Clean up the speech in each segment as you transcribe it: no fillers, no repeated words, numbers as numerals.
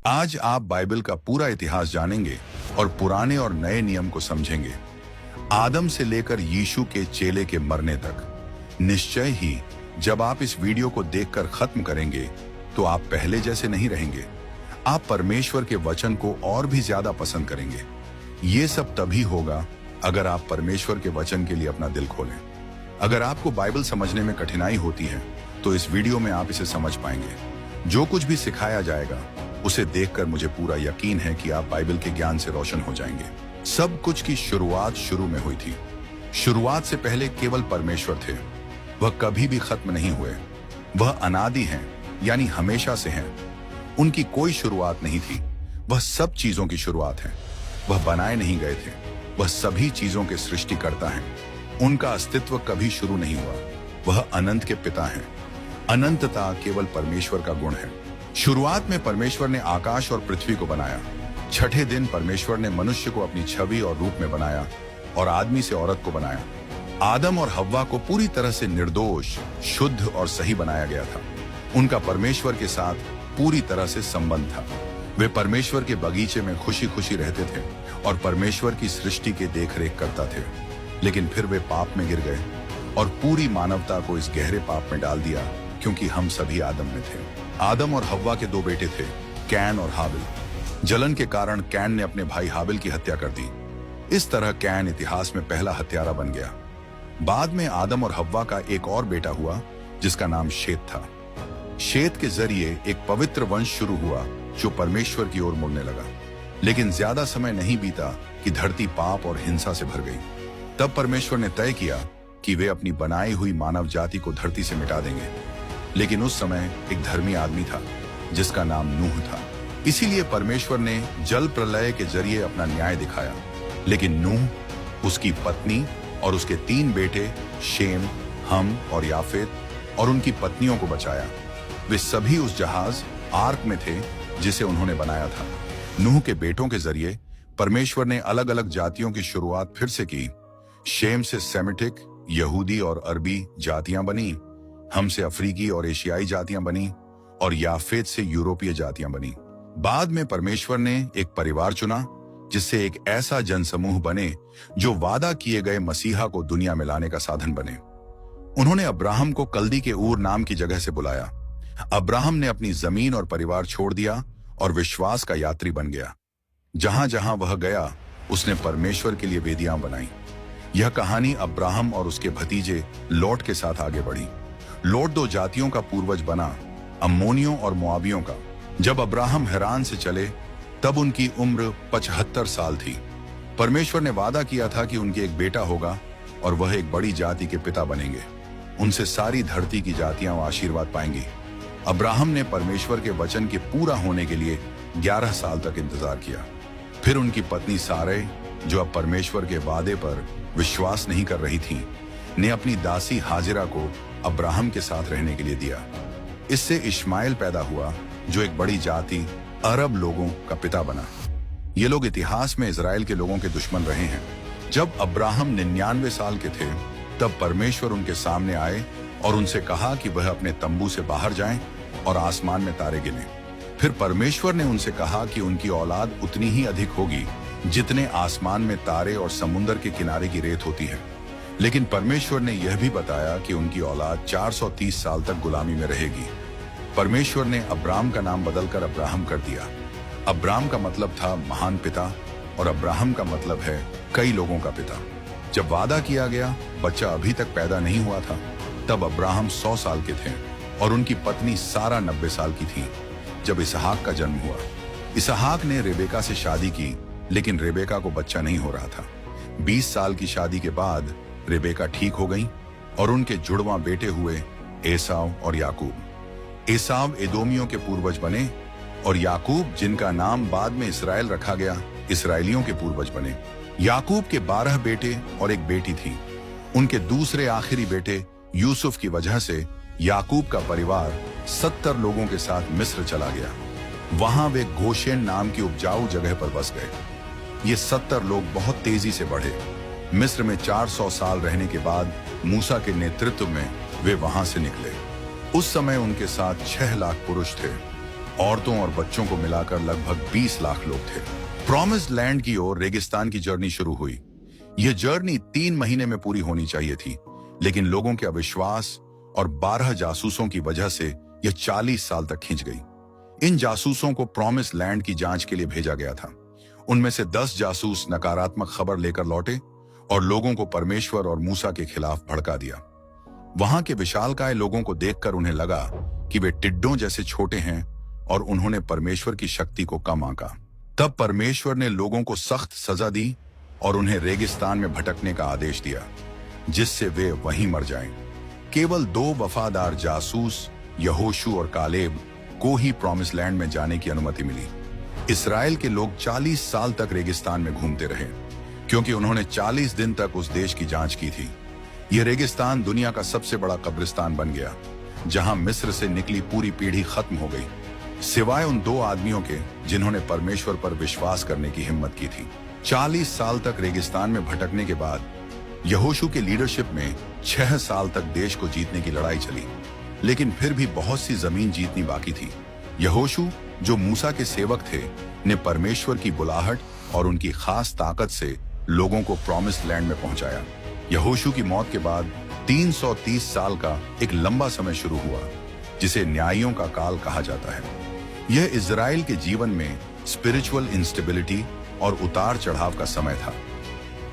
आज आप बाइबल का पूरा इतिहास जानेंगे और पुराने और नए नियम को समझेंगे, आदम से लेकर यीशु के चेले के मरने तक। निश्चय ही जब आप इस वीडियो को देखकर खत्म करेंगे तो आप पहले जैसे नहीं रहेंगे। आप परमेश्वर के वचन को और भी ज्यादा पसंद करेंगे। ये सब तभी होगा अगर आप परमेश्वर के वचन के लिए अपना दिल खोलें। अगर आपको बाइबल समझने में कठिनाई होती है तो इस वीडियो में आप इसे समझ पाएंगे। जो कुछ भी सिखाया जाएगा उसे देखकर मुझे पूरा यकीन है कि आप बाइबल के ज्ञान से रोशन हो जाएंगे। सब कुछ की शुरुआत शुरू में हुई थी। शुरुआत से पहले केवल परमेश्वर थे। वह कभी भी खत्म नहीं हुए। वह अनादि हैं, यानी हमेशा से हैं। उनकी कोई शुरुआत नहीं थी। वह सब चीजों की शुरुआत है। वह बनाए नहीं गए थे। वह सभी चीजों के सृष्टिकर्ता हैं। उनका अस्तित्व कभी शुरू नहीं हुआ। वह अनंत के पिता हैं। अनंतता केवल परमेश्वर का गुण है। शुरुआत में परमेश्वर ने आकाश और पृथ्वी को बनाया। छठे दिन परमेश्वर ने मनुष्य को अपनी छवि और रूप में बनाया और आदमी से औरत को बनाया। आदम और हव्वा को पूरी तरह से निर्दोष, शुद्ध और सही बनाया गया था। उनका परमेश्वर के साथ पूरी तरह से संबंध था। वे परमेश्वर के बगीचे में खुशी खुशी रहते थे और परमेश्वर की सृष्टि के देखरेख करता थे। लेकिन फिर वे पाप में गिर गए और पूरी मानवता को इस गहरे पाप में डाल दिया, क्योंकि हम सभी आदम में थे। आदम और हव्वा के दो बेटे थे, कैन और हाबिल। जलन के कारण कैन ने अपने भाई हाबिल की हत्या कर दी। इस तरह कैन इतिहास में पहला हत्यारा बन गया। बाद में आदम और हव्वा का एक और बेटा हुआ जिसका नाम शेत था। शेत के जरिए एक पवित्र वंश शुरू हुआ जो परमेश्वर की ओर मुड़ने लगा। लेकिन ज्यादा समय नहीं बीता कि धरती पाप और हिंसा से भर गई। तब परमेश्वर ने तय किया कि वे अपनी बनाई हुई मानव जाति को धरती से मिटा देंगे। लेकिन उस समय एक धर्मी आदमी था जिसका नाम नूह था। इसीलिए परमेश्वर ने जल प्रलय के जरिए अपना न्याय दिखाया। लेकिन नूह, उसकी पत्नी और उसके 3 बेटे शेम, हम और याफेत और उनकी पत्नियों को बचाया। वे सभी उस जहाज आर्क में थे जिसे उन्होंने बनाया था। नूह के बेटों के जरिए परमेश्वर ने अलग अलग जातियों की शुरुआत फिर से की। शेम से सेमिटिक, यहूदी और अरबी जातियां बनी। हम से अफ्रीकी और एशियाई जातियां बनी और याफेत से यूरोपीय जातियां बनी। बाद में परमेश्वर ने एक परिवार चुना जिससे एक ऐसा जनसमूह बने जो वादा किए गए मसीहा को दुनिया में लाने का साधन बने। उन्होंने अब्राहम को कल्दी के ऊर नाम की जगह से बुलाया। अब्राहम ने अपनी जमीन और परिवार छोड़ दिया और विश्वास का यात्री बन गया। जहां जहां वह गया उसने परमेश्वर के लिए वेदियां बनाई। यह कहानी अब्राहम और उसके भतीजे लोट के साथ आगे बढ़ी। लोट 2 जातियों का पूर्वज बना, अम्मोनियों और मोआबियों का। जब अब्राहम हैरान से चले तब उनकी उम्र 75 साल थी। परमेश्वर ने वादा किया था कि उनके एक बेटा होगा और वह एक बड़ी जाति के पिता बनेंगे। उनसे सारी धरती की जातियां आशीर्वाद पाएंगी। अब्राहम ने परमेश्वर के वचन के पूरा होने के लिए 11 साल तक इंतजार किया। फिर उनकी पत्नी सारे, जो अब परमेश्वर के वादे पर विश्वास नहीं कर रही थी, ने अपनी दासी हाजिरा को अब्राहम के साथ रहने के लिए दिया। इससे इश्माइल पैदा हुआ जो एक बड़ी जाति अरब लोगों का पिता बना। ये लोग इतिहास में इजराइल के लोगों के दुश्मन रहे हैं। जब अब्राहम 99 साल के थे तब परमेश्वर उनके सामने आए और उनसे कहा कि वह अपने तंबू से बाहर जाएं और आसमान में तारे गिनें। फिर परमेश्वर ने उनसे कहा कि उनकी औलाद उतनी ही अधिक होगी जितने आसमान में तारे और समुद्र के किनारे की रेत होती है। लेकिन परमेश्वर ने यह भी बताया कि उनकी औलाद 430 साल तक गुलामी में रहेगी। परमेश्वर ने अब्राम का नाम बदलकर अब्राहम कर दिया। अब्राम का मतलब था महान पिता और अब्राहम का मतलब है कई लोगों का पिता। जब वादा किया गया बच्चा अभी तक पैदा नहीं हुआ था तब अब्राहम 100 साल के थे और उनकी पत्नी सारा 90 साल की थी जब इसहाक का जन्म हुआ। इसहाक ने रेबेका से शादी की, लेकिन रेबेका को बच्चा नहीं हो रहा था। 20 साल की शादी के बाद रेबेका ठीक हो गई और उनके जुड़वां बेटे हुए एसाव और याकूब। एसाव एदोमियों के पूर्वज बने और याकूब, जिनका नाम बाद में इसराइल रखा गया, इसराइलियों के पूर्वज बने। याकूब के 12 बेटे और एक बेटी थी। उनके दूसरे आखिरी बेटे यूसुफ की वजह से याकूब का परिवार 70 लोगों के साथ मिस्र चला गया। वहां वे गोशेन नाम की उपजाऊ जगह पर बस गए। ये 70 लोग बहुत तेजी से बढ़े। मिस्र में 400 साल रहने के बाद मूसा के नेतृत्व में वे वहां से निकले। उस समय उनके साथ 6 लाख पुरुष थे औरतों और बच्चों को मिलाकर लगभग 20 लाख लोग थे। प्रॉमिस्ड लैंड की ओर रेगिस्तान की जर्नी शुरू हुई। यह जर्नी 3 महीने में पूरी होनी चाहिए थी, लेकिन लोगों के अविश्वास और 12 जासूसों की वजह से यह 40 साल तक खिंच गई। इन जासूसों को प्रॉमिस्ड लैंड की जांच के लिए भेजा गया था। उनमें से 10 जासूस नकारात्मक खबर लेकर लौटे और लोगों को परमेश्वर और मूसा के खिलाफ भड़का दिया। वहां के विशालकाय लोगों को देखकर उन्हें लगा कि वे टिड्डों जैसे छोटे हैं और उन्होंने परमेश्वर की शक्ति को कम आंका। तब परमेश्वर ने लोगों को सख्त सजा दी और उन्हें रेगिस्तान में भटकने का आदेश दिया, जिससे वे वहीं मर जाएं। केवल 2 वफादार जासूस यहोशू और कालेब को ही प्रॉमिस लैंड में जाने की अनुमति मिली। इस्राएल के लोग 40 साल तक रेगिस्तान में घूमते रहे, क्योंकि उन्होंने 40 दिन तक उस देश की जांच की थी। यह रेगिस्तान दुनिया का सबसे बड़ा कब्रिस्तान बन गया, जहां मिस्र से निकली पूरी पीढ़ी खत्म हो गई, सिवाय उन 2 आदमियों के जिन्होंने परमेश्वर पर विश्वास करने की हिम्मत की थी। 40 साल तक रेगिस्तान में भटकने के बाद यहोशू के लीडरशिप में 6 साल तक देश को जीतने की लड़ाई चली, लेकिन फिर भी बहुत सी जमीन जीतनी बाकी थी। यहोशू, जो मूसा के सेवक थे, ने परमेश्वर की बुलाहट और उनकी खास ताकत से लोगों को प्रॉमिस्ड लैंड में पहुंचाया। यहोशू की मौत के बाद 330 साल का एक लंबा समय शुरू हुआ, जिसे न्यायियों का काल कहा जाता है। यह इजराइल के जीवन में स्पिरिचुअल इंस्टेबिलिटी और उतार चढ़ाव का समय था।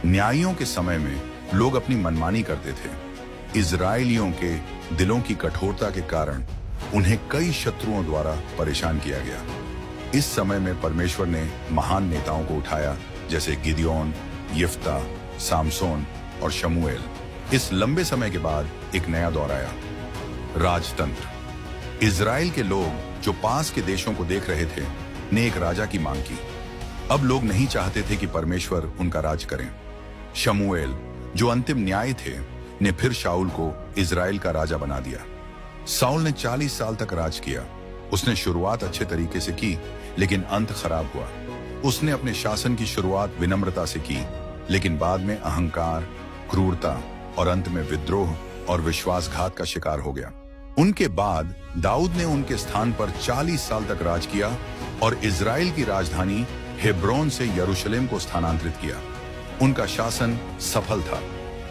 न्यायियों के समय में लोग अपनी मनमानी करते थे। इजराइलियों के दिलों की कठोरता के कारण उन्हें कई शत्रुओं द्वारा परेशान किया गया। इस समय में परमेश्वर ने महान नेताओं को उठाया, जैसे गिदयोन, यिफ्ता, सामसोन और शमूएल। इस लंबे समय के बाद एक नया दौर आया, राजतंत्र। इजराइल के लोग जो पास के देशों को देख रहे थे, ने एक राजा की मांग की। अब लोग नहीं चाहते थे कि परमेश्वर उनका राज करें। शमूएल, जो अंतिम न्याय थे, ने फिर शाऊल को इजराइल का राजा बना दिया। शाऊल ने 40 साल तक राज किया। उसने शुरुआत अच्छे तरीके से की, लेकिन अंत खराब हुआ। उसने अपने शासन की शुरुआत विनम्रता से की, लेकिन बाद में अहंकार, क्रूरता और अंत में विद्रोह और विश्वासघात का शिकार हो गया। उनके बाद दाऊद ने उनके स्थान पर 40 साल तक राज किया और इजराइल की राजधानी हेब्रोन से यरूशलेम को स्थानांतरित किया। उनका शासन सफल था।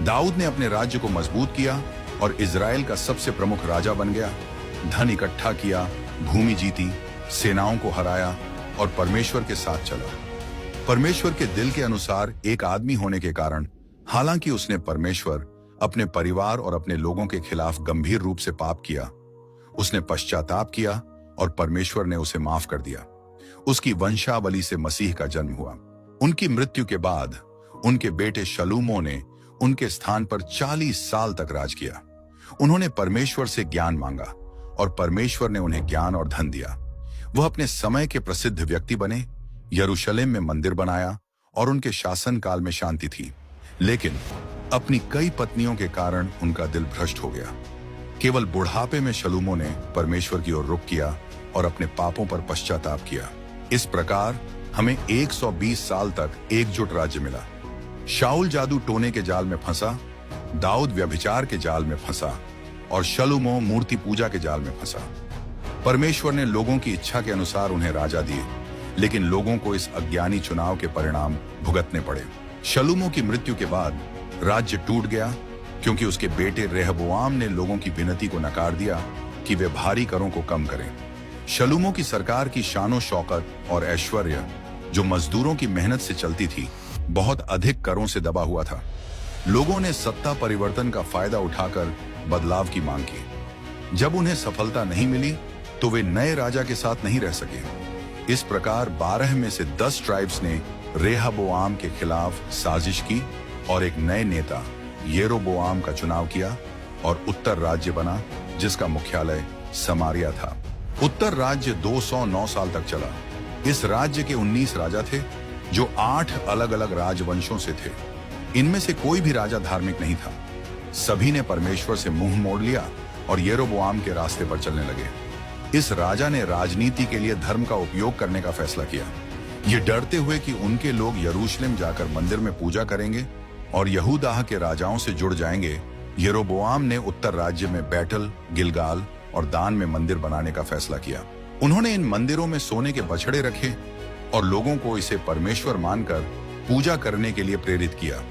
दाऊद ने अपने राज्य को मजबूत किया और इजराइल का सबसे प्रमुख राजा बन गया। धन इकट्ठा किया, भूमि जीती, सेनाओं को हराया और परमेश्वर के साथ चला। परमेश्वर के दिल के अनुसार एक आदमी होने के कारण, हालांकि उसने परमेश्वर, अपने परिवार और अपने लोगों के खिलाफ गंभीर रूप से पाप किया, उसने पश्चाताप किया और परमेश्वर ने उसे माफ कर दिया। उसकी वंशावली से मसीह का जन्म हुआ। उनकी मृत्यु के बाद उनके बेटे शलूमो ने उनके स्थान पर 40 साल तक राज किया। उन्होंने परमेश्वर से ज्ञान मांगा और परमेश्वर ने उन्हें ज्ञान और धन दिया। वह अपने समय के प्रसिद्ध व्यक्ति बने, यरूशलेम में मंदिर बनाया और उनके शासन काल में शांति थी। लेकिन अपनी कई पत्नियों के कारण उनका दिल भ्रष्ट हो गया। केवल बुढ़ापे में शलूमो ने परमेश्वर की ओर रुख किया और अपने पापों पर पश्चाताप किया। इस प्रकार हमें 120 साल तक एकजुट राज्य मिला। शाऊल जादू टोने के जाल में फंसा, दाऊद व्यभिचार के जाल में फंसा और शलूमो मूर्ति पूजा के जाल में फंसा। परमेश्वर ने लोगों की इच्छा के अनुसार उन्हें राजा दिए, लेकिन लोगों को इस अज्ञानी चुनाव के परिणाम भुगतने पड़े। शलूमो की मृत्यु के बाद राज्य टूट गया, क्योंकि उसके बेटे रेहबोआम ने लोगों की विनती को नकार दिया कि वे भारी करों को कम करें। शलूमो की सरकार की शानो शौकत और ऐश्वर्य, जो मजदूरों की मेहनत से चलती थी, बहुत अधिक करों से दबा हुआ था। लोगों ने सत्ता परिवर्तन का फायदा उठाकर बदलाव की मांग की। जब उन्हें सफलता नहीं मिली तो वे नए राजा के साथ नहीं रह सके। इस प्रकार 12 में से 10 ट्राइब्स ने रेहबोआम के खिलाफ साजिश की और एक नए नेता येरोबोआम का चुनाव किया और उत्तर राज्य बना, जिसका मुख्यालय समारिया था। उत्तर राज्य 209 साल तक चला। इस राज्य के 19 राजा थे, जो 8 अलग अलग राजवंशों से थे। इनमें से कोई भी राजा धार्मिक नहीं था। सभी ने परमेश्वर से मुंह मोड़ लिया और येरोबोआम के रास्ते पर चलने लगे। इस राजा ने राजनीति के लिए धर्म का उपयोग करने का फैसला किया। ये डरते हुए कि उनके लोग यरूशलेम जाकर मंदिर में पूजा करेंगे और यहूदाह के राजाओं से जुड़ जाएंगे, येरोबोआम ने उत्तर राज्य में बैतल, गिलगाल और दान में मंदिर बनाने का फैसला किया। उन्होंने इन मंदिरों में सोने के बछड़े रखे और लोगों को इसे परमेश्वर मानकर पूजा करने के लिए प्रेरित किया।